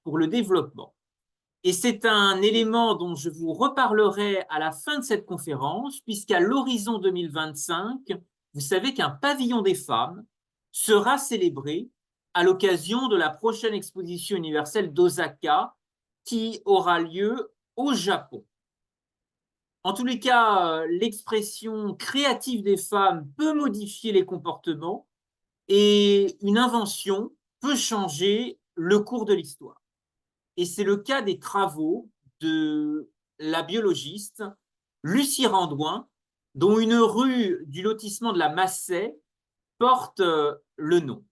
pour le développement. Et c'est un élément dont je vous reparlerai à la fin de cette conférence, puisqu'à l'horizon 2025, vous savez qu'un pavillon des femmes sera célébré à l'occasion de la prochaine exposition universelle d'Osaka qui aura lieu au Japon. En tous les cas, l'expression créative des femmes peut modifier les comportements et une invention peut changer le cours de l'histoire. Et c'est le cas des travaux de la biologiste Lucie Randouin, dont une rue du lotissement de la Massey porte le nom.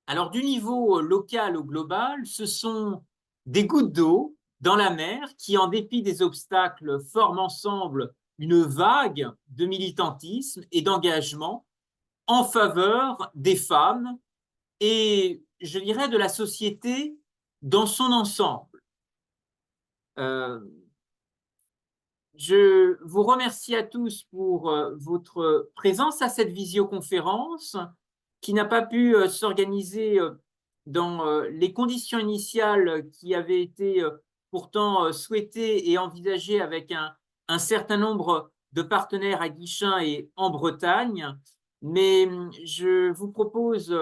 Alors, du niveau local au global, ce sont des gouttes d'eau dans la mer qui, en dépit des obstacles, forment ensemble une vague de militantisme et d'engagement en faveur des femmes et, je dirais, de la société dans son ensemble. Je vous remercie à tous pour votre présence à cette visioconférence qui n'a pas pu s'organiser dans les conditions initiales qui avaient été pourtant souhaitées et envisagées avec un certain nombre de partenaires à Guichen et en Bretagne. Mais je vous propose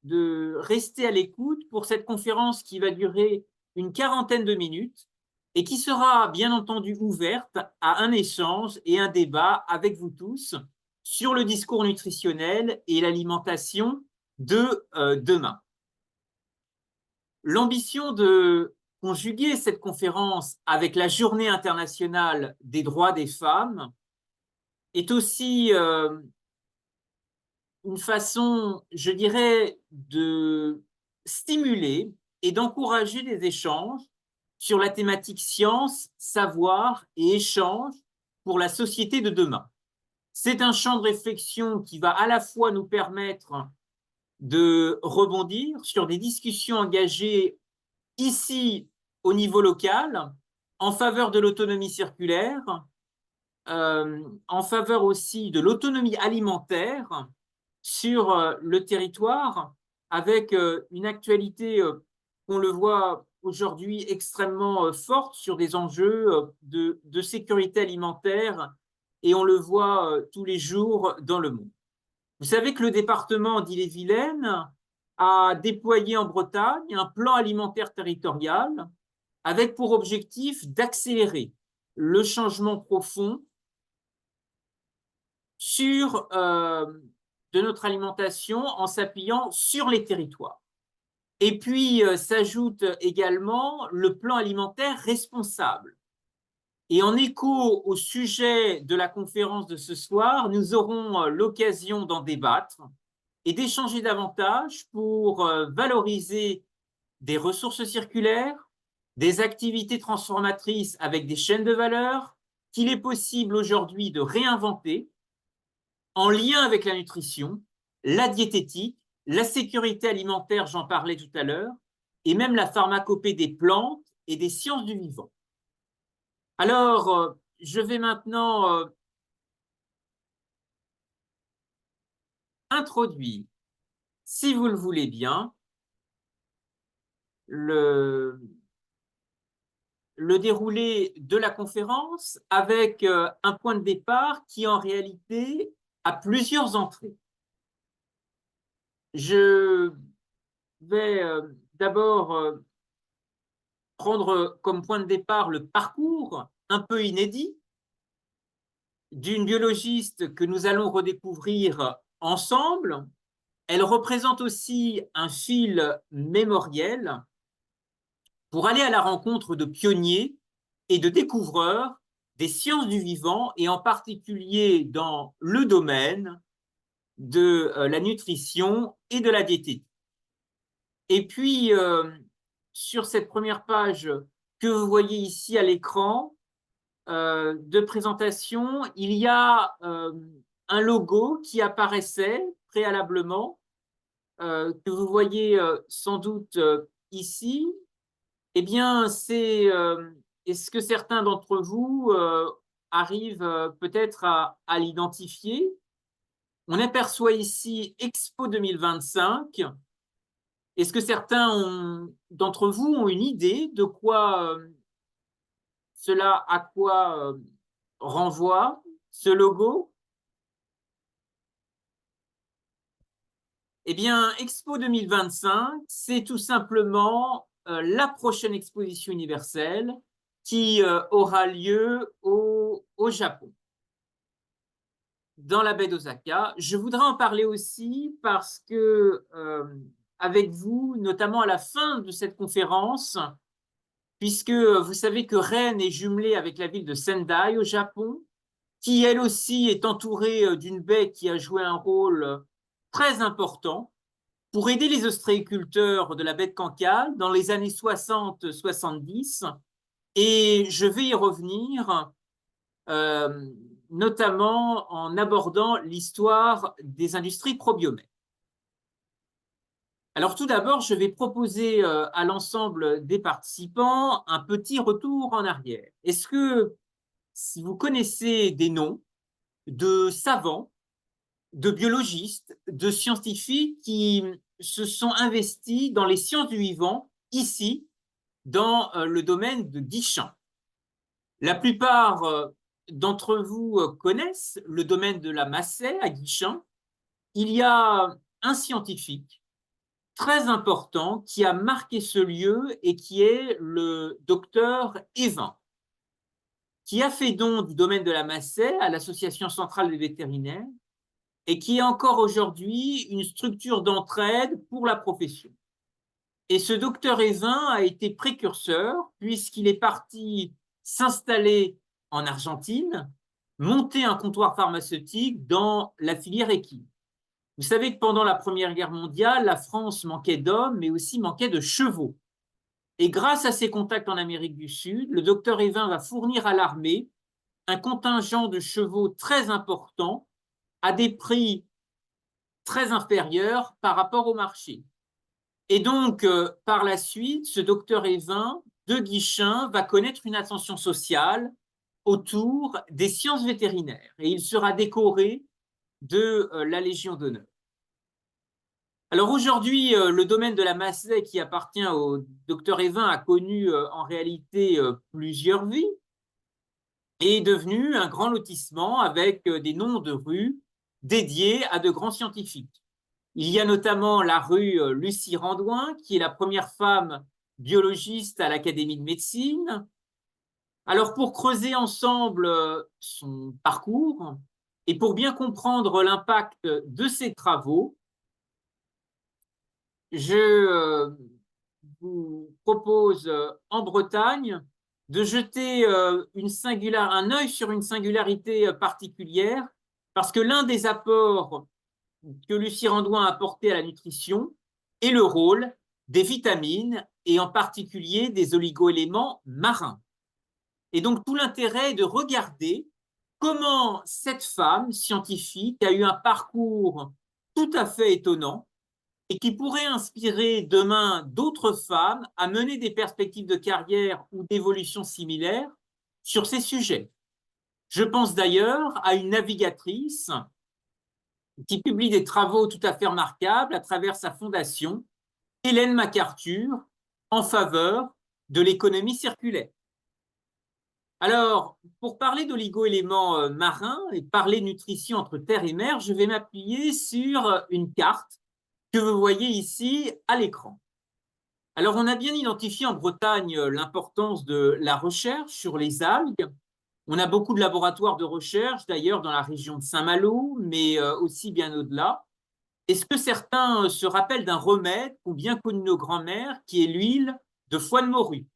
de rester à l'écoute pour cette conférence qui va durer une quarantaine de minutes et qui sera bien entendu ouverte à un échange et un débat avec vous tous sur le discours nutritionnel et l'alimentation de demain. L'ambition de conjuguer cette conférence avec la Journée internationale des droits des femmes est aussi une façon, je dirais, de stimuler et d'encourager des échanges sur la thématique science, savoir et échange pour la société de demain. C'est un champ de réflexion qui va à la fois nous permettre de rebondir sur des discussions engagées ici au niveau local en faveur de l'autonomie circulaire, en faveur aussi de l'autonomie alimentaire sur le territoire, avec une actualité, on le voit aujourd'hui, extrêmement forte sur des enjeux de sécurité alimentaire, et on le voit tous les jours dans le monde. Vous savez que le département d'Ille-et-Vilaine a déployé en Bretagne un plan alimentaire territorial avec pour objectif d'accélérer le changement profond sur de notre alimentation en s'appuyant sur les territoires. Et puis s'ajoute également le plan alimentaire responsable. Et en écho au sujet de la conférence de ce soir, nous aurons l'occasion d'en débattre et d'échanger davantage pour valoriser des ressources circulaires, des activités transformatrices avec des chaînes de valeur qu'il est possible aujourd'hui de réinventer en lien avec la nutrition, la diététique, la sécurité alimentaire, j'en parlais tout à l'heure, et même la pharmacopée des plantes et des sciences du vivant. Alors, je vais maintenant introduire, si vous le voulez bien, le déroulé de la conférence avec un point de départ qui, en réalité, a plusieurs entrées. Je vais d'abord prendre comme point de départ le parcours un peu inédit d'une biologiste que nous allons redécouvrir ensemble. Elle représente aussi un fil mémoriel pour aller à la rencontre de pionniers et de découvreurs des sciences du vivant, et en particulier dans le domaine de la nutrition et de la diététique. Et puis, sur cette première page que vous voyez ici à l'écran de présentation, il y a un logo qui apparaissait préalablement, que vous voyez sans doute ici. Eh bien, c'est est-ce que certains d'entre vous arrivent peut-être à l'identifier? On aperçoit ici Expo 2025, Est-ce que certains d'entre vous ont une idée de quoi à quoi renvoie ce logo? Eh bien, Expo 2025, c'est tout simplement la prochaine exposition universelle qui aura lieu au Japon, dans la baie d'Osaka. Je voudrais en parler aussi parce que, avec vous, notamment à la fin de cette conférence, puisque vous savez que Rennes est jumelée avec la ville de Sendai au Japon, qui elle aussi est entourée d'une baie qui a joué un rôle très important pour aider les ostréiculteurs de la baie de Cancale dans les années 60-70. Et je vais y revenir, euh, notamment en abordant l'histoire des industries probiomètres. Alors tout d'abord, je vais proposer à l'ensemble des participants un petit retour en arrière. Est-ce que si vous connaissez des noms de savants, de biologistes, de scientifiques qui se sont investis dans les sciences du vivant, ici, dans le domaine de Guichen? La plupart d'entre vous connaissent le domaine de la Macée à Guichen. Il y a un scientifique très important qui a marqué ce lieu et qui est le docteur Evin, qui a fait don du domaine de la Macée à l'Association centrale des vétérinaires et qui est encore aujourd'hui une structure d'entraide pour la profession. Et ce docteur Evin a été précurseur puisqu'il est parti s'installer en Argentine, monter un comptoir pharmaceutique dans la filière équine. Vous savez que pendant la Première Guerre mondiale, la France manquait d'hommes, mais aussi manquait de chevaux. Et grâce à ses contacts en Amérique du Sud, le docteur Evin va fournir à l'armée un contingent de chevaux très important à des prix très inférieurs par rapport au marché. Et donc, par la suite, ce docteur Evin de Guichen va connaître une ascension sociale autour des sciences vétérinaires et il sera décoré de la Légion d'honneur. Alors aujourd'hui, le domaine de la Macée qui appartient au docteur Evin a connu en réalité plusieurs vies et est devenu un grand lotissement avec des noms de rues dédiés à de grands scientifiques. Il y a notamment la rue Lucie Randouin, qui est la première femme biologiste à l'Académie de médecine. Alors, pour creuser ensemble son parcours et pour bien comprendre l'impact de ses travaux, je vous propose en Bretagne de jeter un œil sur une singularité particulière, parce que l'un des apports que Lucie Randouin a apporté à la nutrition est le rôle des vitamines et en particulier des oligoéléments marins. Et donc tout l'intérêt est de regarder comment cette femme scientifique a eu un parcours tout à fait étonnant et qui pourrait inspirer demain d'autres femmes à mener des perspectives de carrière ou d'évolution similaires sur ces sujets. Je pense d'ailleurs à une navigatrice qui publie des travaux tout à fait remarquables à travers sa fondation, Hélène MacArthur, en faveur de l'économie circulaire. Alors, pour parler d'oligo-éléments marins et parler de nutrition entre terre et mer, je vais m'appuyer sur une carte que vous voyez ici à l'écran. Alors, on a bien identifié en Bretagne l'importance de la recherche sur les algues. On a beaucoup de laboratoires de recherche, d'ailleurs, dans la région de Saint-Malo, mais aussi bien au-delà. Est-ce que certains se rappellent d'un remède qu'ont bien connu nos grands-mères, qui est l'huile de foie de morue?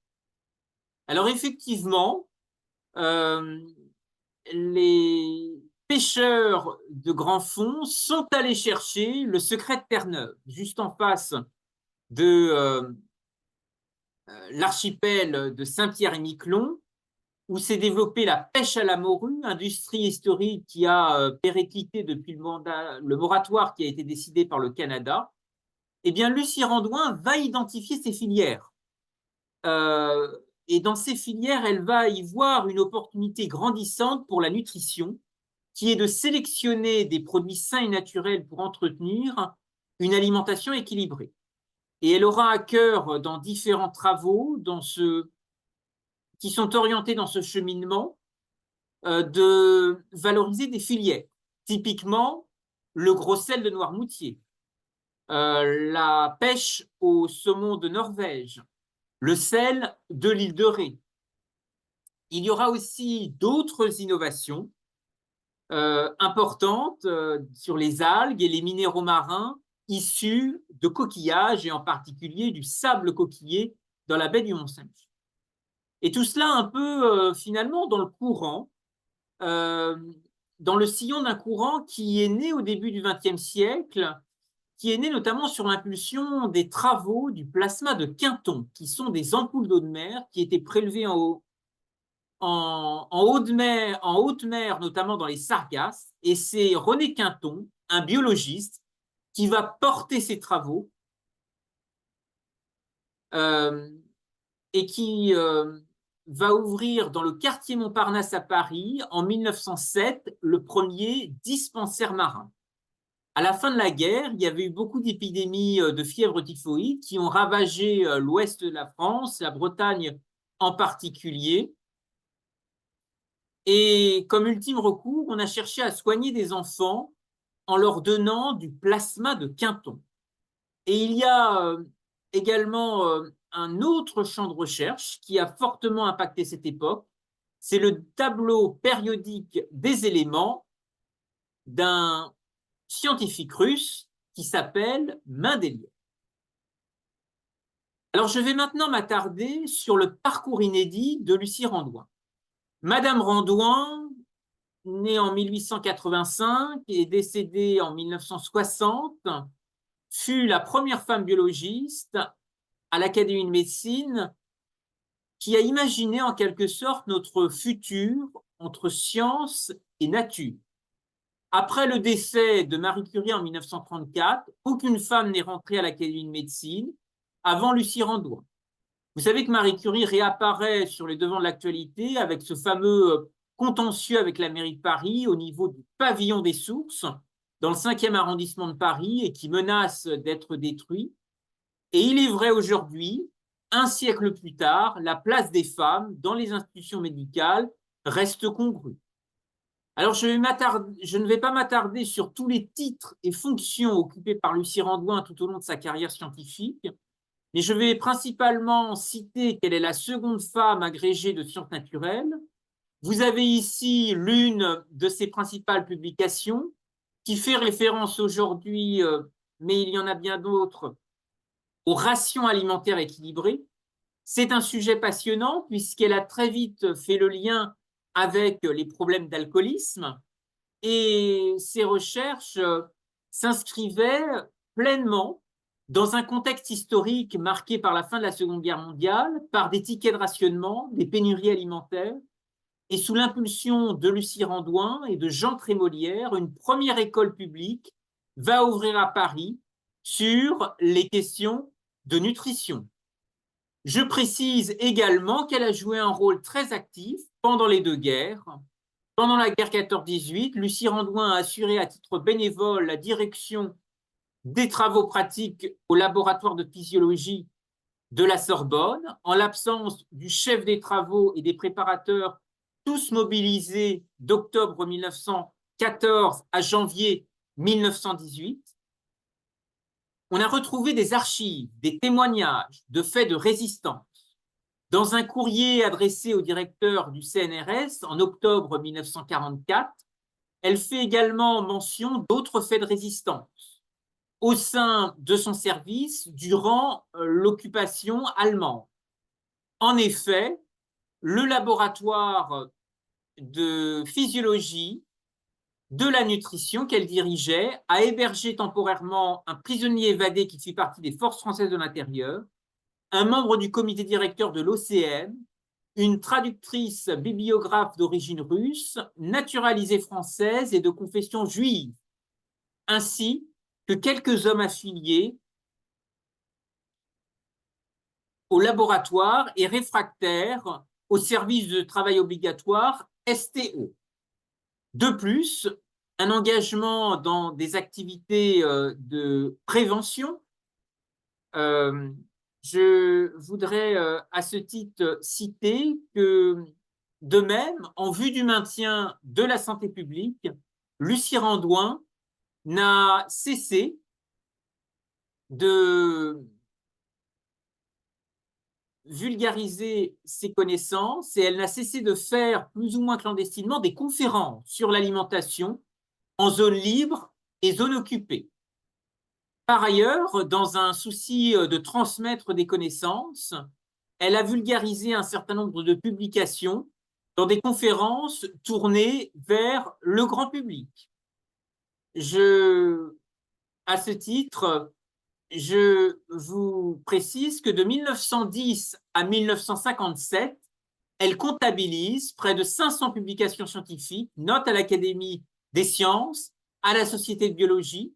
Alors, effectivement, euh, les pêcheurs de grands fonds sont allés chercher le secret de Terre-Neuve, juste en face de l'archipel de Saint-Pierre-et-Miquelon, où s'est développée la pêche à la morue, industrie historique qui a périclité depuis le moratoire qui a été décidé par le Canada. Eh bien, Lucie Randouin va identifier ces filières. Et dans ces filières, elle va y voir une opportunité grandissante pour la nutrition, qui est de sélectionner des produits sains et naturels pour entretenir une alimentation équilibrée. et elle aura à cœur, dans différents travaux qui sont orientés dans ce cheminement, de valoriser des filières. Typiquement, le gros sel de Noirmoutier, la pêche au saumon de Norvège, le sel de l'île de Ré. Il y aura aussi d'autres innovations importantes sur les algues et les minéraux marins issus de coquillages et en particulier du sable coquillé dans la baie du Mont-Saint-Michel. Et tout cela un peu finalement dans le courant, dans le sillon d'un courant qui est né au début du XXe siècle, qui est né notamment sur l'impulsion des travaux du plasma de Quinton, qui sont des ampoules d'eau de mer qui étaient prélevées en haute mer, notamment dans les Sargasses. Et c'est René Quinton, un biologiste, qui va porter ses travaux et qui va ouvrir dans le quartier Montparnasse à Paris, en 1907, le premier dispensaire marin. À la fin de la guerre, il y avait eu beaucoup d'épidémies de fièvre typhoïde qui ont ravagé l'ouest de la France, la Bretagne en particulier. Et comme ultime recours, on a cherché à soigner des enfants en leur donnant du plasma de Quinton. Et il y a également un autre champ de recherche qui a fortement impacté cette époque, c'est le tableau périodique des éléments d'un scientifique russe qui s'appelle Mendeleïev. Alors, je vais maintenant m'attarder sur le parcours inédit de Lucie Randouin. Madame Randouin, née en 1885 et décédée en 1960, fut la première femme biologiste à l'Académie de médecine qui a imaginé en quelque sorte notre futur entre science et nature. Après le décès de Marie Curie en 1934, aucune femme n'est rentrée à l'Académie de médecine avant Lucie Randouin. Vous savez que Marie Curie réapparaît sur les devants de l'actualité avec ce fameux contentieux avec la mairie de Paris au niveau du pavillon des sources dans le 5e arrondissement de Paris et qui menace d'être détruit. Et il est vrai aujourd'hui, un siècle plus tard, la place des femmes dans les institutions médicales reste congrue. Alors, je ne vais pas m'attarder sur tous les titres et fonctions occupées par Lucie Randouin tout au long de sa carrière scientifique, mais je vais principalement citer qu'elle est la seconde femme agrégée de sciences naturelles. Vous avez ici l'une de ses principales publications qui fait référence aujourd'hui, mais il y en a bien d'autres, aux rations alimentaires équilibrées. C'est un sujet passionnant puisqu'elle a très vite fait le lien avec les problèmes d'alcoolisme et ses recherches s'inscrivaient pleinement dans un contexte historique marqué par la fin de la Seconde Guerre mondiale, par des tickets de rationnement, des pénuries alimentaires, et sous l'impulsion de Lucie Randouin et de Jean Trémolière, une première école publique va ouvrir à Paris sur les questions de nutrition. Je précise également qu'elle a joué un rôle très actif pendant les deux guerres. Pendant la guerre 14-18, Lucie Randouin a assuré à titre bénévole la direction des travaux pratiques au laboratoire de physiologie de la Sorbonne, en l'absence du chef des travaux et des préparateurs, tous mobilisés d'octobre 1914 à janvier 1918. On a retrouvé des archives, des témoignages de faits de résistance. Dans un courrier adressé au directeur du CNRS en octobre 1944, elle fait également mention d'autres faits de résistance au sein de son service durant l'occupation allemande. En effet, le laboratoire de physiologie de la nutrition qu'elle dirigeait a hébergé temporairement un prisonnier évadé qui fit partie des forces françaises de l'intérieur, un membre du comité directeur de l'OCM, une traductrice bibliographe d'origine russe, naturalisée française et de confession juive, ainsi que quelques hommes affiliés au laboratoire et réfractaires au service de travail obligatoire STO. De plus, un engagement dans des activités de prévention Euh, je voudrais à ce titre citer que, de même, en vue du maintien de la santé publique, Lucie Randouin n'a cessé de vulgariser ses connaissances et elle n'a cessé de faire, plus ou moins clandestinement, des conférences sur l'alimentation en zone libre et zone occupée. Par ailleurs, dans un souci de transmettre des connaissances, elle a vulgarisé un certain nombre de publications dans des conférences tournées vers le grand public. À ce titre, je vous précise que de 1910 à 1957, elle comptabilise près de 500 publications scientifiques, notes à l'Académie des sciences, à la Société de biologie,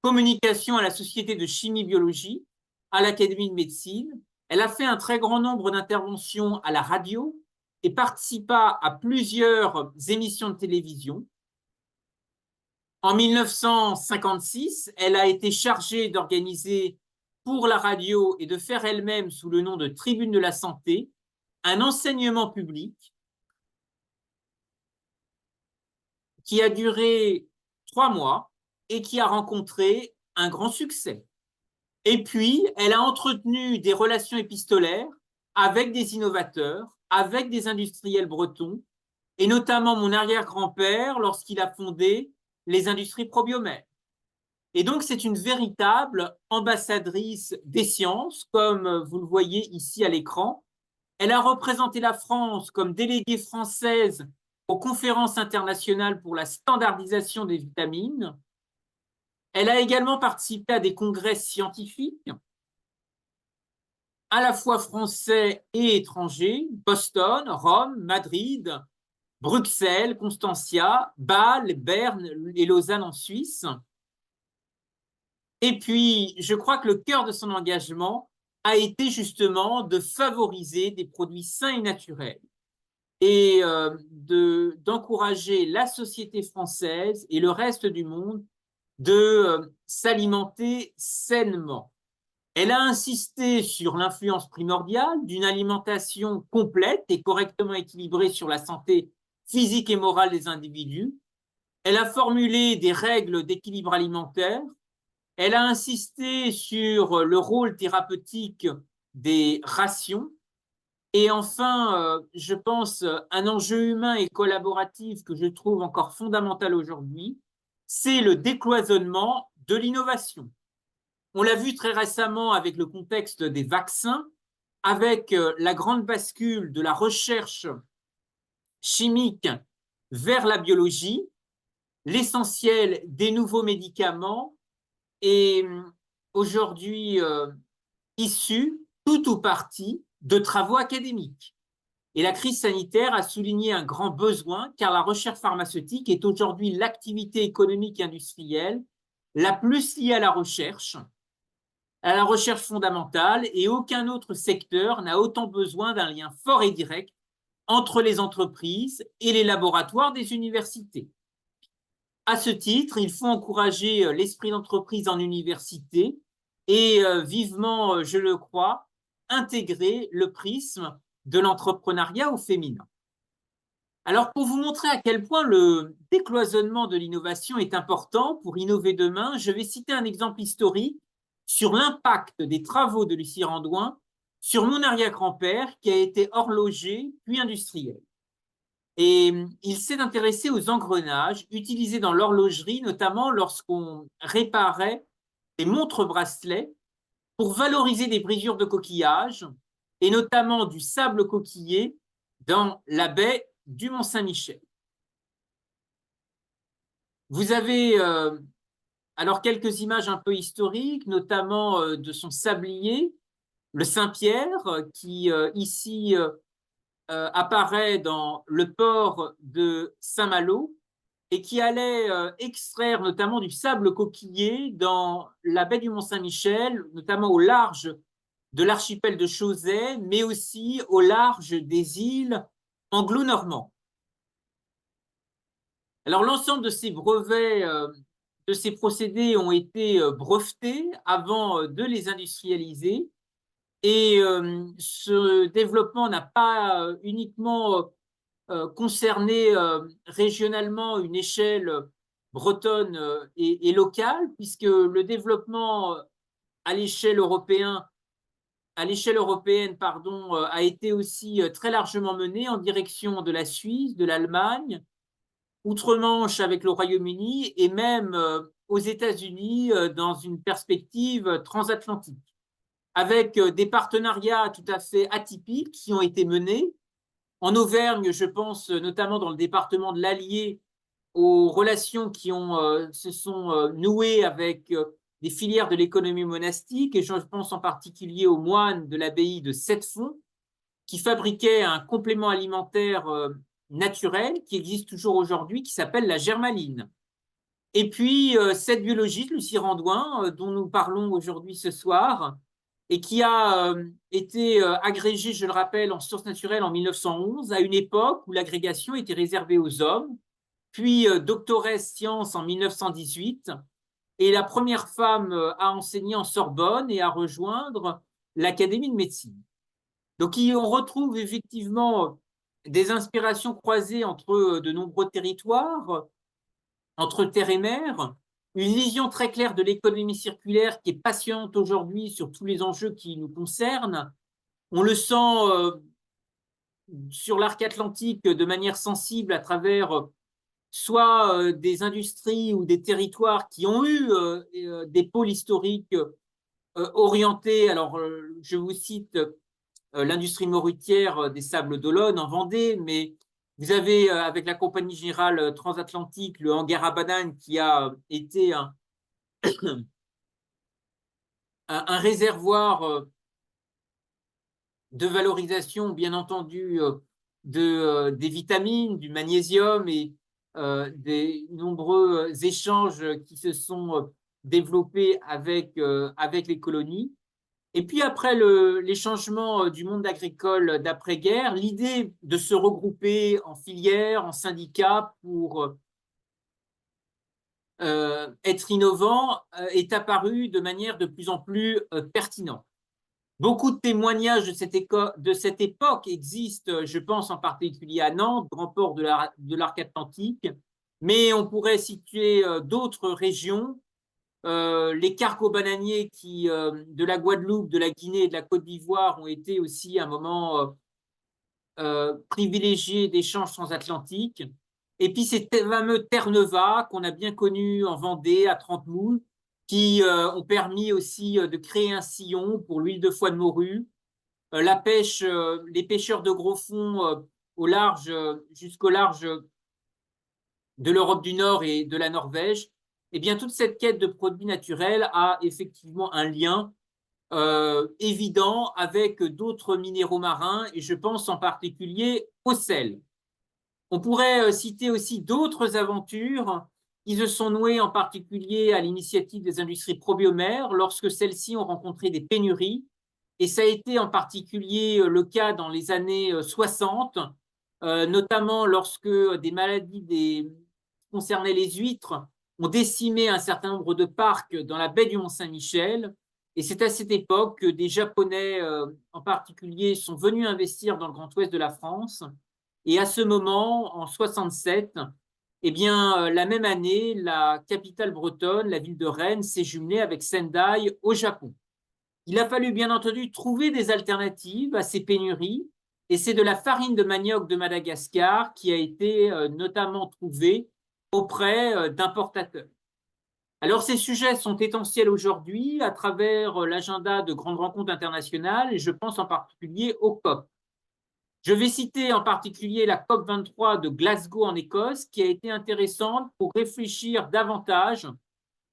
communication à la Société de chimie-biologie, à l'Académie de médecine. Elle a fait un très grand nombre d'interventions à la radio et participa à plusieurs émissions de télévision. En 1956, elle a été chargée d'organiser pour la radio et de faire elle-même, sous le nom de Tribune de la Santé, un enseignement public qui a duré 3 mois et qui a rencontré un grand succès. Et puis, elle a entretenu des relations épistolaires avec des innovateurs, avec des industriels bretons, et notamment mon arrière-grand-père lorsqu'il a fondé les industries probiomètres. Et donc, c'est une véritable ambassadrice des sciences, comme vous le voyez ici à l'écran. Elle a représenté la France comme déléguée française aux conférences internationales pour la standardisation des vitamines. Elle a également participé à des congrès scientifiques, à la fois français et étrangers, Boston, Rome, Madrid, Bruxelles, Constantia, Bâle, Berne et Lausanne en Suisse. Et puis, je crois que le cœur de son engagement a été justement de favoriser des produits sains et naturels et d'encourager la société française et le reste du monde de s'alimenter sainement. Elle a insisté sur l'influence primordiale d'une alimentation complète et correctement équilibrée sur la santé physique et morale des individus. Elle a formulé des règles d'équilibre alimentaire. Elle a insisté sur le rôle thérapeutique des rations. Et enfin, je pense, un enjeu humain et collaboratif que je trouve encore fondamental aujourd'hui, c'est le décloisonnement de l'innovation. On l'a vu très récemment avec le contexte des vaccins, avec la grande bascule de la recherche chimique vers la biologie, l'essentiel des nouveaux médicaments est aujourd'hui issu, tout ou partie, de travaux académiques. Et la crise sanitaire a souligné un grand besoin, car la recherche pharmaceutique est aujourd'hui l'activité économique et industrielle la plus liée à la recherche fondamentale, et aucun autre secteur n'a autant besoin d'un lien fort et direct entre les entreprises et les laboratoires des universités. À ce titre, il faut encourager l'esprit d'entreprise en université et vivement, je le crois, intégrer le prisme de l'entrepreneuriat au féminin. Alors, pour vous montrer à quel point le décloisonnement de l'innovation est important pour innover demain, je vais citer un exemple historique sur l'impact des travaux de Lucie Randouin sur mon arrière-grand-père qui a été horloger puis industriel. Et il s'est intéressé aux engrenages utilisés dans l'horlogerie, notamment lorsqu'on réparait des montres-bracelets pour valoriser des brisures de coquillages et notamment du sable coquillé dans la baie du Mont-Saint-Michel. Vous avez alors quelques images un peu historiques, notamment de son sablier, le Saint-Pierre, qui ici apparaît dans le port de Saint-Malo et qui allait extraire notamment du sable coquillé dans la baie du Mont-Saint-Michel, notamment au large de l'archipel de Chausey, mais aussi au large des îles anglo-normands. Alors l'ensemble de ces brevets de ces procédés ont été brevetés avant de les industrialiser. Et ce développement n'a pas uniquement concerné régionalement une échelle bretonne et locale, puisque le développement à l'échelle européenne, pardon, a été aussi très largement mené en direction de la Suisse, de l'Allemagne, outre-Manche avec le Royaume-Uni et même aux États-Unis dans une perspective transatlantique, avec des partenariats tout à fait atypiques qui ont été menés. En Auvergne, je pense notamment dans le département de l'Allier, aux relations qui se sont nouées avec des filières de l'économie monastique, et je pense en particulier aux moines de l'abbaye de Sept-Fonds, qui fabriquaient un complément alimentaire naturel qui existe toujours aujourd'hui, qui s'appelle la germaline. Et puis, cette biologiste, Lucie Randouin, dont nous parlons aujourd'hui ce soir, et qui a été agrégée, je le rappelle, en sciences naturelles en 1911, à une époque où l'agrégation était réservée aux hommes, puis doctoresse sciences en 1918, et la première femme à enseigner en Sorbonne et à rejoindre l'Académie de médecine. Donc, on retrouve effectivement des inspirations croisées entre de nombreux territoires, entre terre et mer, une vision très claire de l'économie circulaire qui est passionnante aujourd'hui sur tous les enjeux qui nous concernent. On le sent sur l'arc atlantique de manière sensible à travers soit des industries ou des territoires qui ont eu des pôles historiques orientés. Alors, je vous cite l'industrie morutière des Sables d'Olonne en Vendée, mais vous avez avec la Compagnie Générale Transatlantique le hangar à bananes qui a été un réservoir de valorisation, bien entendu, des vitamines, du magnésium et des nombreux échanges qui se sont développés avec les colonies. Et puis après les changements du monde agricole d'après-guerre, l'idée de se regrouper en filières, en syndicats pour être innovant est apparue de manière de plus en plus pertinente. Beaucoup de témoignages de cette époque existent, je pense en particulier à Nantes, grand port de l'arc atlantique, mais on pourrait situer d'autres régions, les cargos bananiers qui, de la Guadeloupe, de la Guinée et de la Côte d'Ivoire ont été aussi un moment privilégié d'échanges transatlantiques. Et puis ces fameux Terre-Neuva qu'on a bien connus en Vendée, à Trente-Moules, qui ont permis aussi de créer un sillon pour l'huile de foie de morue, la pêche, les pêcheurs de gros fonds au large, jusqu'au large de l'Europe du Nord et de la Norvège. Eh bien, toute cette quête de produits naturels a effectivement un lien évident avec d'autres minéraux marins, et je pense en particulier au sel. On pourrait citer aussi d'autres aventures qui se sont nouées en particulier à l'initiative des industries probiomères lorsque celles-ci ont rencontré des pénuries. Et ça a été en particulier le cas dans les années 60, notamment lorsque des maladies qui concernaient les huîtres ont décimé un certain nombre de parcs dans la baie du Mont-Saint-Michel. Et c'est à cette époque que des Japonais en particulier sont venus investir dans le Grand Ouest de la France. Et à ce moment, en 67, eh bien, la même année, la capitale bretonne, la ville de Rennes, s'est jumelée avec Sendai au Japon. Il a fallu bien entendu trouver des alternatives à ces pénuries, et c'est de la farine de manioc de Madagascar qui a été notamment trouvée auprès d'importateurs. Alors ces sujets sont essentiels aujourd'hui à travers l'agenda de grandes rencontres internationales, et je pense en particulier au COP. Je vais citer en particulier la COP23 de Glasgow en Écosse, qui a été intéressante pour réfléchir davantage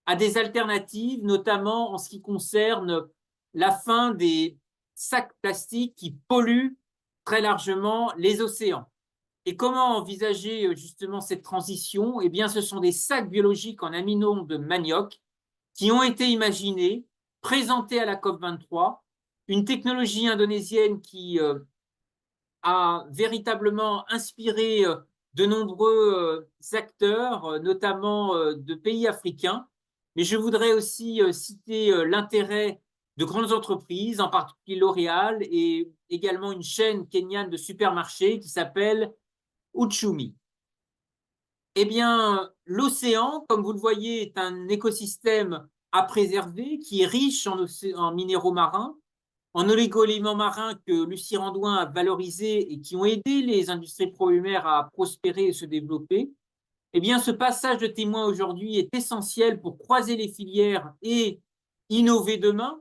à des alternatives, notamment en ce qui concerne la fin des sacs plastiques qui polluent très largement les océans. Et comment envisager justement cette transition? Eh bien, ce sont des sacs biologiques en amidon de manioc qui ont été imaginés, présentés à la COP23, une technologie indonésienne qui a véritablement inspiré de nombreux acteurs, notamment de pays africains. Mais je voudrais aussi citer l'intérêt de grandes entreprises, en particulier L'Oréal, et également une chaîne kenyane de supermarchés qui s'appelle Uchumi. Eh bien, l'océan, comme vous le voyez, est un écosystème à préserver qui est riche en minéraux marins, en oligo-éléments marins que Lucie Randouin a valorisés et qui ont aidé les industries pro-humères à prospérer et se développer. Eh bien, ce passage de témoin aujourd'hui est essentiel pour croiser les filières et innover demain.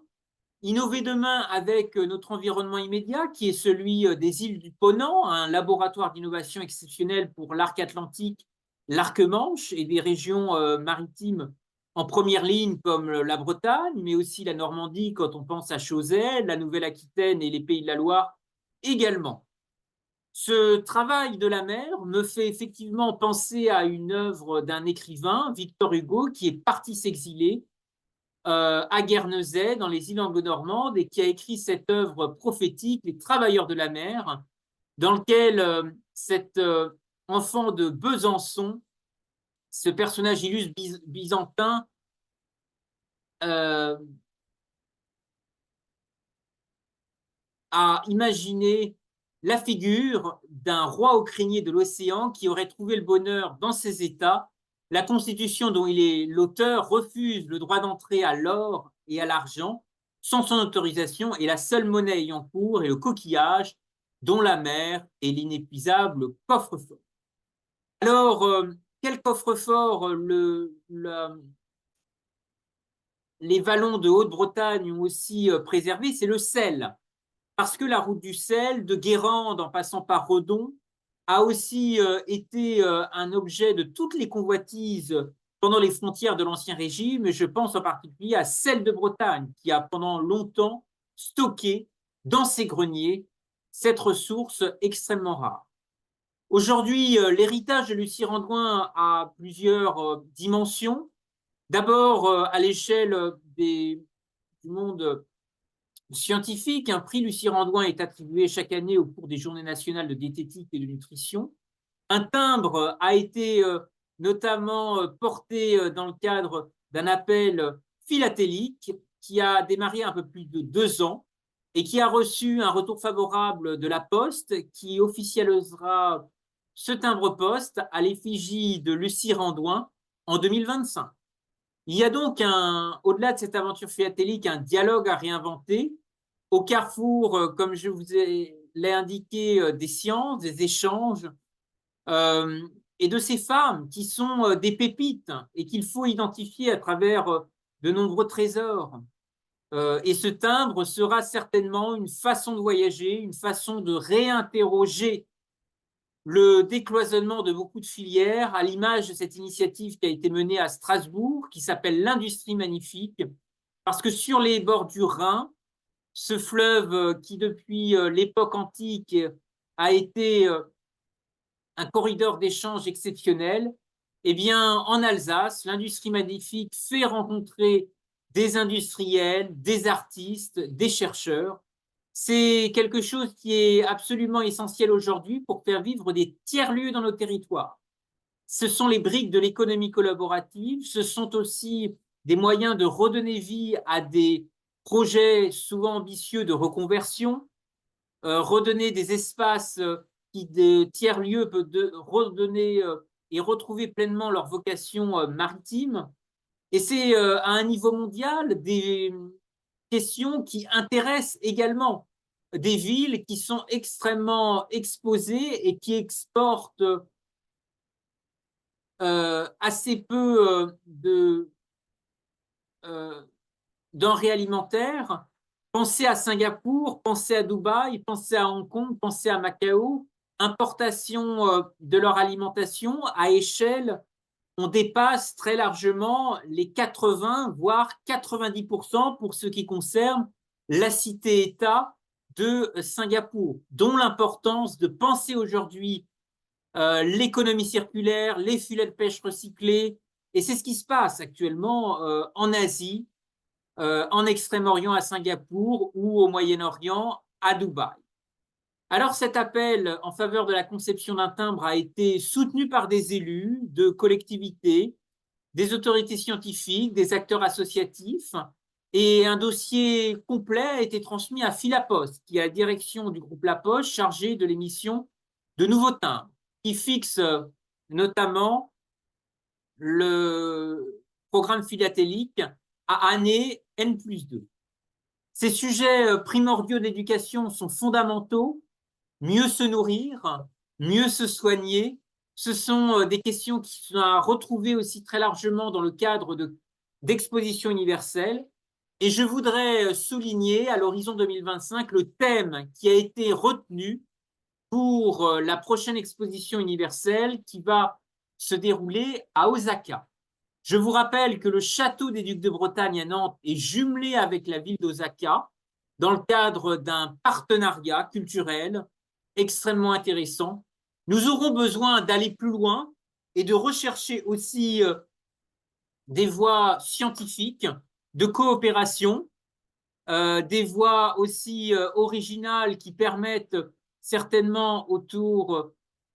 Innover demain avec notre environnement immédiat, qui est celui des îles du Ponant, un laboratoire d'innovation exceptionnel pour l'arc atlantique, l'arc Manche et des régions maritimes en première ligne comme la Bretagne, mais aussi la Normandie quand on pense à Chausey, la Nouvelle-Aquitaine et les Pays de la Loire également. Ce travail de la mer me fait effectivement penser à une œuvre d'un écrivain, Victor Hugo, qui est parti s'exiler à Guernesey, dans les îles anglo-normandes, et qui a écrit cette œuvre prophétique, Les Travailleurs de la mer, dans lequel cet enfant de Besançon, ce personnage illustre byzantin, euh, a imaginé la figure d'un roi au crinier de l'océan qui aurait trouvé le bonheur dans ses États. La constitution dont il est l'auteur refuse le droit d'entrée à l'or et à l'argent sans son autorisation, et la seule monnaie ayant cours est le coquillage dont la mer est l'inépuisable coffre-fort. Alors, quel coffre-fort les vallons de Haute-Bretagne ont aussi préservé? C'est le sel. Parce que la route du sel, de Guérande en passant par Redon, a aussi été un objet de toutes les convoitises pendant les frontières de l'Ancien Régime. Je pense en particulier à celle de Bretagne, qui a pendant longtemps stocké dans ses greniers cette ressource extrêmement rare. Aujourd'hui, l'héritage de Lucie Randouin a plusieurs dimensions. D'abord, à l'échelle du monde scientifique, un prix Lucie Randouin est attribué chaque année au cours des Journées nationales de diététique et de nutrition. Un timbre a été notamment porté dans le cadre d'un appel philatélique qui a démarré un peu plus de 2 ans et qui a reçu un retour favorable de la Poste qui officialisera ce timbre-poste à l'effigie de Lucie Randouin en 2025. Il y a donc, au-delà de cette aventure philatélique, un dialogue à réinventer au carrefour, comme je vous l'ai indiqué, des sciences, des échanges, et de ces femmes qui sont des pépites et qu'il faut identifier à travers de nombreux trésors. Et ce timbre sera certainement une façon de voyager, une façon de réinterroger le décloisonnement de beaucoup de filières, à l'image de cette initiative qui a été menée à Strasbourg, qui s'appelle l'Industrie magnifique, parce que sur les bords du Rhin, ce fleuve qui, depuis l'époque antique, a été un corridor d'échange exceptionnel, eh bien, en Alsace, l'Industrie magnifique fait rencontrer des industriels, des artistes, des chercheurs. C'est quelque chose qui est absolument essentiel aujourd'hui pour faire vivre des tiers-lieux dans nos territoires. Ce sont les briques de l'économie collaborative, ce sont aussi des moyens de redonner vie à des projets souvent ambitieux de reconversion, redonner des espaces qui, de tiers-lieux, peuvent redonner et retrouver pleinement leur vocation maritime. Et c'est à un niveau mondial des questions qui intéressent également des villes qui sont extrêmement exposées et qui exportent assez peu euh, denrées alimentaires. Pensez à Singapour, pensez à Dubaï, pensez à Hong Kong, pensez à Macao. Importation de leur alimentation à échelle, on dépasse très largement les 80, voire 90% pour ce qui concerne la cité-État de Singapour, dont l'importance de penser aujourd'hui l'économie circulaire, les filets de pêche recyclés. Et c'est ce qui se passe actuellement en Asie, en Extrême-Orient à Singapour ou au Moyen-Orient à Dubaï. Alors cet appel en faveur de la conception d'un timbre a été soutenu par des élus de collectivités, des autorités scientifiques, des acteurs associatifs, et un dossier complet a été transmis à Philapost, qui est la direction du groupe La Poste chargée de l'émission de nouveaux timbres, qui fixe notamment le programme philatélique à année N+2. Ces sujets primordiaux d'éducation sont fondamentaux. Mieux se nourrir, mieux se soigner, ce sont des questions qui sont à retrouver aussi très largement dans le cadre d'expositions universelles. Et je voudrais souligner à l'horizon 2025 le thème qui a été retenu pour la prochaine exposition universelle qui va se dérouler à Osaka. Je vous rappelle que le château des Ducs de Bretagne à Nantes est jumelé avec la ville d'Osaka dans le cadre d'un partenariat culturel extrêmement intéressant. Nous aurons besoin d'aller plus loin et de rechercher aussi des voies scientifiques de coopération, des voies aussi originales qui permettent certainement autour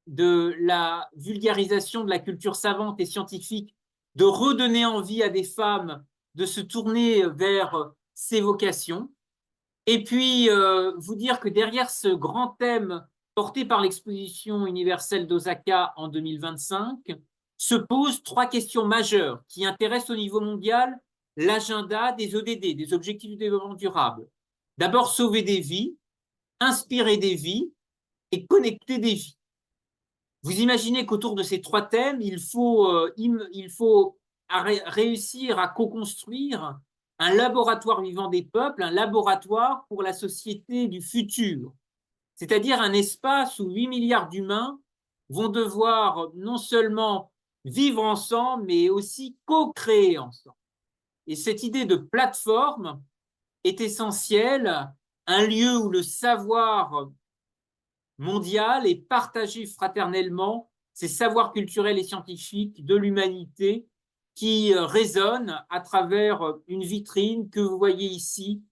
de la vulgarisation de la culture savante et scientifique de redonner envie à des femmes de se tourner vers ces vocations. Et puis, vous dire que derrière ce grand thème porté par l'exposition universelle d'Osaka en 2025, se posent trois questions majeures qui intéressent au niveau mondial l'agenda des ODD, des objectifs du développement durable. D'abord, sauver des vies, inspirer des vies et connecter des vies. Vous imaginez qu'autour de ces trois thèmes, il faut réussir à co-construire un laboratoire vivant des peuples, un laboratoire pour la société du futur, c'est-à-dire un espace où 8 milliards d'humains vont devoir non seulement vivre ensemble, mais aussi co-créer ensemble. Et cette idée de plateforme est essentielle, un lieu où le savoir mondial et partager fraternellement ces savoirs culturels et scientifiques de l'humanité qui résonnent à travers une vitrine que vous voyez ici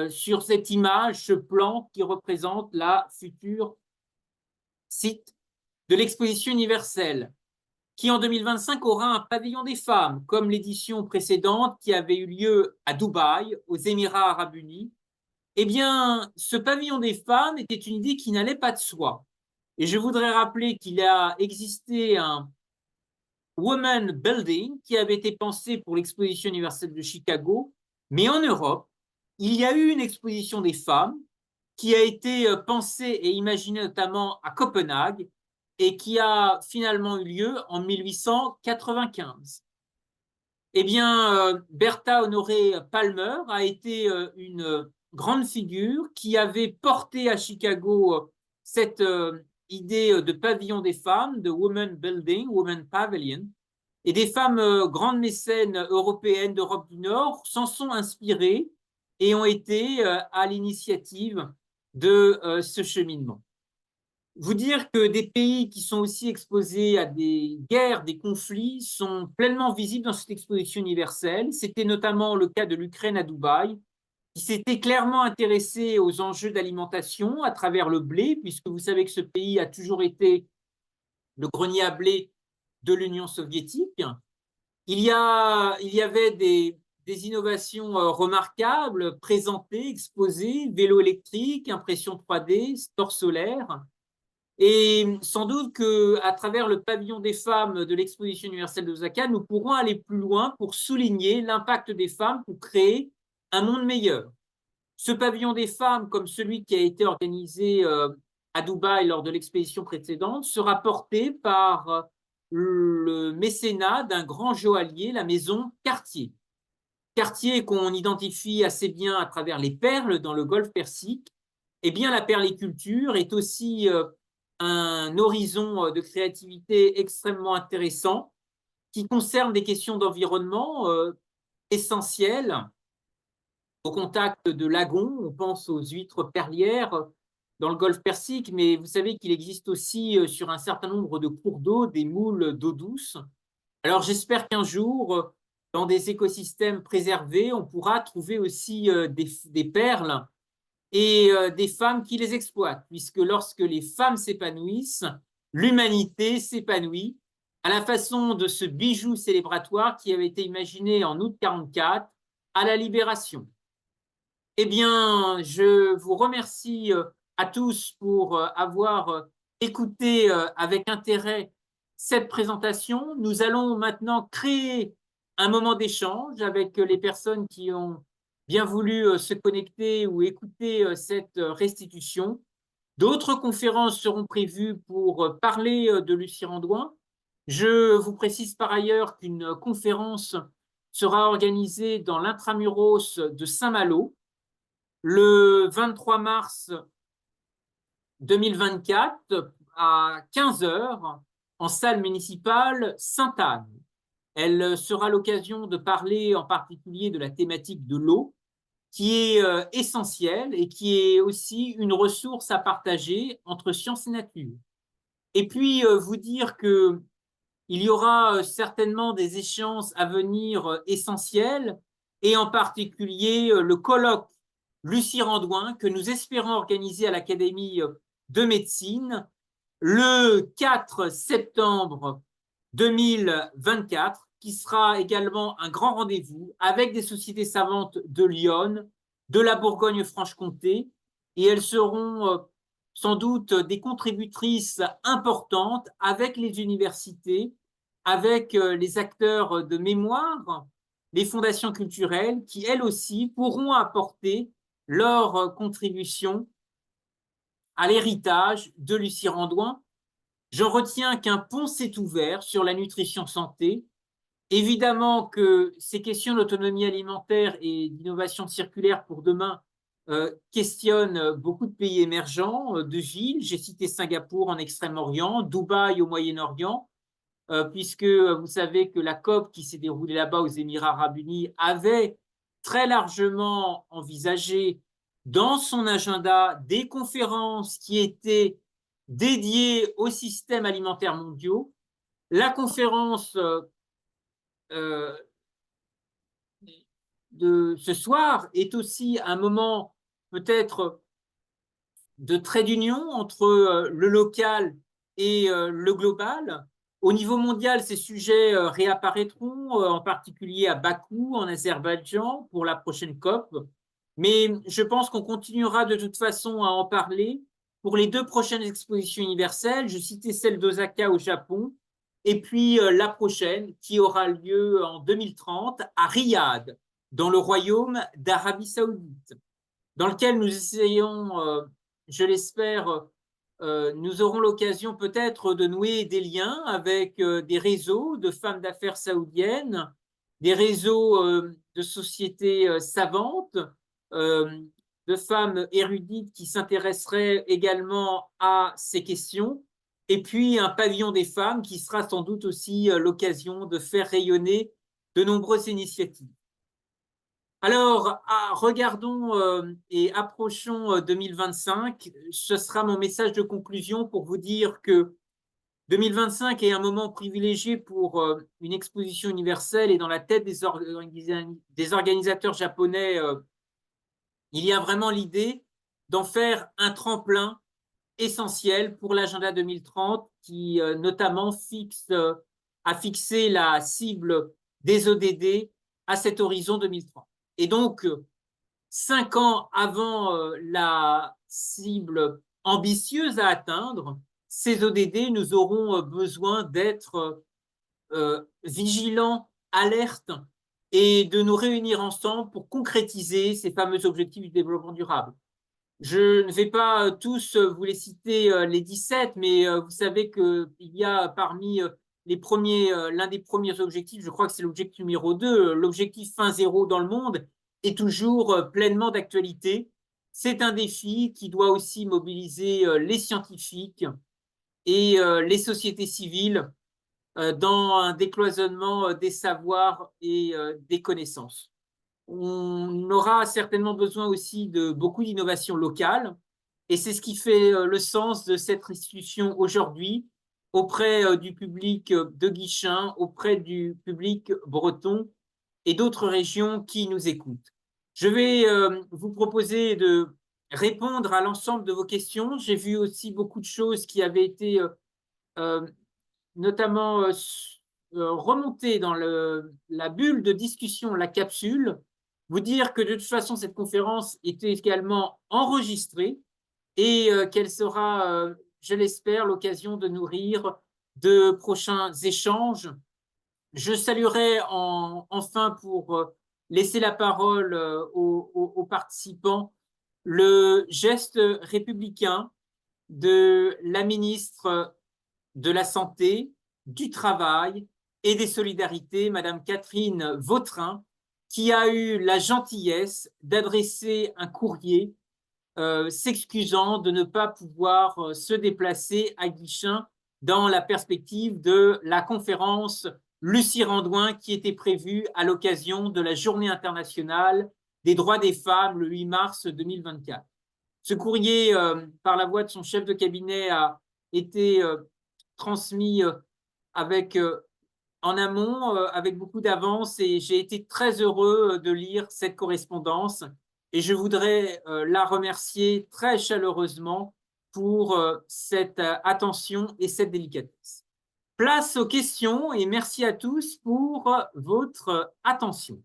sur cette image, ce plan qui représente la future site de l'exposition universelle, qui en 2025 aura un pavillon des femmes, comme l'édition précédente qui avait eu lieu à Dubaï, aux Émirats arabes unis. Eh bien, ce pavillon des femmes était une idée qui n'allait pas de soi. Et je voudrais rappeler qu'il a existé un Women Building qui avait été pensé pour l'exposition universelle de Chicago, mais en Europe, il y a eu une exposition des femmes qui a été pensée et imaginée notamment à Copenhague et qui a finalement eu lieu en 1895. Eh bien, Bertha Honoré Palmer a été une grande figure qui avait porté à Chicago cette idée de pavillon des femmes, de Women Building, Women Pavilion, et des femmes grandes mécènes européennes d'Europe du Nord s'en sont inspirées et ont été à l'initiative de ce cheminement. Vous dire que des pays qui sont aussi exposés à des guerres, des conflits, sont pleinement visibles dans cette exposition universelle. C'était notamment le cas de l'Ukraine à Dubaï, qui s'était clairement intéressé aux enjeux d'alimentation à travers le blé, puisque vous savez que ce pays a toujours été le grenier à blé de l'Union soviétique. Il y avait des innovations remarquables présentées, exposées, vélo électrique, impression 3D, store solaire. Et sans doute qu'à travers le pavillon des femmes de l'exposition universelle d'Osaka, nous pourrons aller plus loin pour souligner l'impact des femmes pour créer un monde meilleur. Ce pavillon des femmes, comme celui qui a été organisé à Dubaï lors de l'expédition précédente, sera porté par le mécénat d'un grand joaillier, la maison Cartier. Cartier qu'on identifie assez bien à travers les perles dans le golfe Persique. Eh bien, la perliculture est aussi un horizon de créativité extrêmement intéressant qui concerne des questions d'environnement essentielles au contact de lagons. On pense aux huîtres perlières dans le golfe Persique, mais vous savez qu'il existe aussi sur un certain nombre de cours d'eau des moules d'eau douce. Alors j'espère qu'un jour, dans des écosystèmes préservés, on pourra trouver aussi des perles et des femmes qui les exploitent, puisque lorsque les femmes s'épanouissent, l'humanité s'épanouit à la façon de ce bijou célébratoire qui avait été imaginé en août 1944 à la Libération. Eh bien, je vous remercie à tous pour avoir écouté avec intérêt cette présentation. Nous allons maintenant créer un moment d'échange avec les personnes qui ont bien voulu se connecter ou écouter cette restitution. D'autres conférences seront prévues pour parler de Lucie Randouin. Je vous précise par ailleurs qu'une conférence sera organisée dans l'intramuros de Saint-Malo le 23 mars 2024 à 15 heures en salle municipale Sainte-Anne. Elle sera l'occasion de parler en particulier de la thématique de l'eau, qui est essentielle et qui est aussi une ressource à partager entre science et nature. Et puis, vous dire qu'il y aura certainement des échéances à venir essentielles, et en particulier le colloque Lucie Randouin, que nous espérons organiser à l'Académie de médecine le 4 septembre 2024, qui sera également un grand rendez-vous avec des sociétés savantes de Lyon, de la Bourgogne-Franche-Comté, et elles seront sans doute des contributrices importantes avec les universités, avec les acteurs de mémoire, les fondations culturelles, qui elles aussi pourront apporter leur contribution à l'héritage de Lucie Randouin. J'en retiens qu'un pont s'est ouvert sur la nutrition santé. Évidemment que ces questions d'autonomie alimentaire et d'innovation circulaire pour demain questionnent beaucoup de pays émergents, de villes. J'ai cité Singapour en Extrême-Orient, Dubaï au Moyen-Orient, puisque vous savez que la COP qui s'est déroulée là-bas aux Émirats arabes unis avait très largement envisagé dans son agenda des conférences qui étaient dédiées au système alimentaire mondial. La conférence de ce soir est aussi un moment peut-être de trait d'union entre le local et le global. Au niveau mondial, ces sujets réapparaîtront, en particulier à Bakou, en Azerbaïdjan, pour la prochaine COP. Mais je pense qu'on continuera de toute façon à en parler pour les 2 prochaines expositions universelles. Je citais celle d'Osaka au Japon, et puis la prochaine qui aura lieu en 2030 à Riyad, dans le royaume d'Arabie Saoudite, dans lequel nous essayons, je l'espère, nous aurons l'occasion peut-être de nouer des liens avec des réseaux de femmes d'affaires saoudiennes, des réseaux de sociétés savantes, de femmes érudites qui s'intéresseraient également à ces questions, et puis un pavillon des femmes qui sera sans doute aussi l'occasion de faire rayonner de nombreuses initiatives. Alors, regardons et approchons 2025. Ce sera mon message de conclusion pour vous dire que 2025 est un moment privilégié pour une exposition universelle, et dans la tête des organisateurs japonais, il y a vraiment l'idée d'en faire un tremplin essentiel pour l'agenda 2030 qui notamment a fixé la cible des ODD à cet horizon 2030. Et donc, 5 ans avant la cible ambitieuse à atteindre, ces ODD, nous aurons besoin d'être vigilants, alertes, et de nous réunir ensemble pour concrétiser ces fameux objectifs du développement durable. Je ne vais pas tous vous les citer, les 17, mais vous savez qu'il y a parmi l'un des premiers objectifs, je crois que c'est l'objectif numéro 2, l'objectif fin zéro dans le monde est toujours pleinement d'actualité. C'est un défi qui doit aussi mobiliser les scientifiques et les sociétés civiles dans un décloisonnement des savoirs et des connaissances. On aura certainement besoin aussi de beaucoup d'innovation locale, et c'est ce qui fait le sens de cette restitution aujourd'hui auprès du public de Guichen, auprès du public breton et d'autres régions qui nous écoutent. Je vais vous proposer de répondre à l'ensemble de vos questions. J'ai vu aussi beaucoup de choses qui avaient été euh, notamment remontées dans la bulle de discussion, la capsule. Vous dire que de toute façon, cette conférence était également enregistrée et qu'elle sera, je l'espère, l'occasion de nourrir de prochains échanges. Je saluerai enfin, pour laisser la parole aux participants, le geste républicain de la ministre de la Santé, du Travail et des Solidarités, Madame Catherine Vautrin, qui a eu la gentillesse d'adresser un courrier s'excusant de ne pas pouvoir se déplacer à Guichen dans la perspective de la conférence Lucie Randouin qui était prévue à l'occasion de la Journée internationale des droits des femmes le 8 mars 2024. Ce courrier, par la voix de son chef de cabinet, a été transmis avec en amont, avec beaucoup d'avance, et j'ai été très heureux de lire cette correspondance. Et je voudrais la remercier très chaleureusement pour cette attention et cette délicatesse. Place aux questions et merci à tous pour votre attention.